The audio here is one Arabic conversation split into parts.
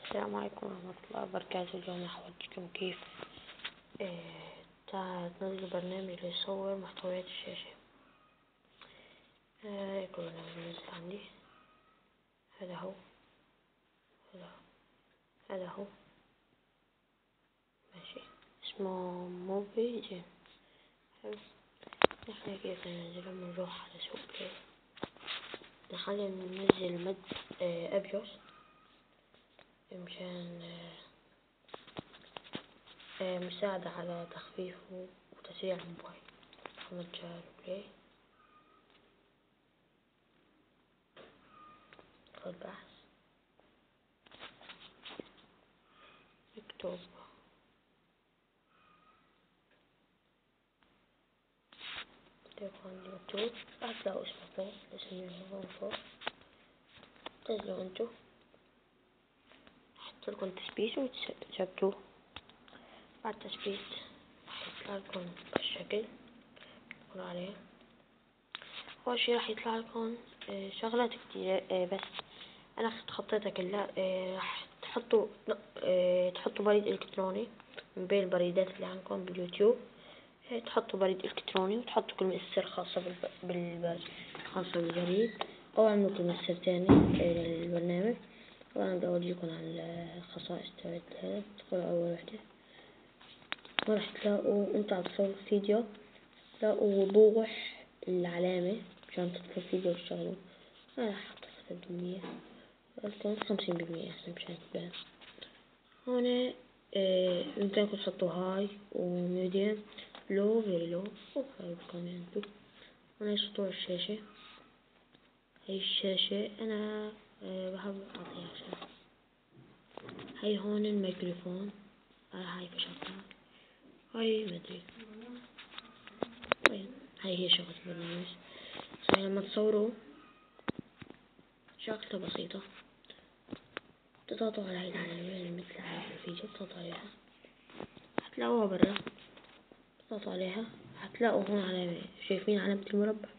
السلام عليكم ورحمة الله وبركاته. اليوم هحوجكم كيف تنزلوا برنامج يصور محتويات الشاشة. يكون برنامج نزل عندي. هذا هو هذا هو ماشي، اسمه موبي جيم. حلو. نحن كيف ننزله؟ بنروح على سوق بلاي، نحاول ننزل مد أبيوس مشان مساعدة على تخفيف وتسريع الموبايل. متجر بلاي، خد بحث، اكتب تليفون مكتوب، هتلاقوا اسمه فوق، اسم الموضوع فوق، تنزلوا انتو، حطلكم تثبيت وتثبتوه. بعد تثبيت يطلعلكم بالشكل تدخلوا عليه. أول شي راح يطلعلكم شغلات كتيرة، بس أنا خطيتها كلها. راح تحطوا بريد إلكتروني من بين البريدات اللي عندكم باليوتيوب. تحطوا بريد إلكتروني وتحطوا كلمة السر خاصة خاصة بالبريد، أو اعملوا كلمة سر تاني للبرنامج. طبعا بدي أوريكم عن الخصائص تبعت هذا. تدخلوا أول وحدة وراح تلاقوا انتوا عم تصوروا فيديو، تلاقوا وضوح العلامة مشان تطفوا الفيديو وتشغلوه. أنا راح أحط 3%، لكم 50% أحسن مشان تبان. هون بإمكانكم تحطوا هاي وميديم، لو فيري لو وهاي كمان. هون سطوع الشاشة. هاي الشاشة أنا بحب أعطيها شغل. هاي هون الميكروفون، هاي فشلتها. هاي مدري وين، هاي هي شغلة البرنامج. لما تصوروا شغلة بسيطة، تضغطوا على هاي العلامة مثل علامة الفيديو، تضغطوا عليها هتلاقوها برا، تضغطوا عليها هتلاقوا هون علامة، شايفين علامة المربع؟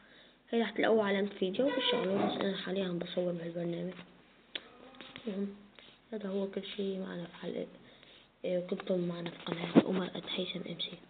هاي راح تلاقوها علامة فيديو وتشغلوه. بس أنا حاليا بصور بهالبرنامج. هذا هو كل شي معنا في حلقة. كنتم معنا في قناة عمر @هيثم MC.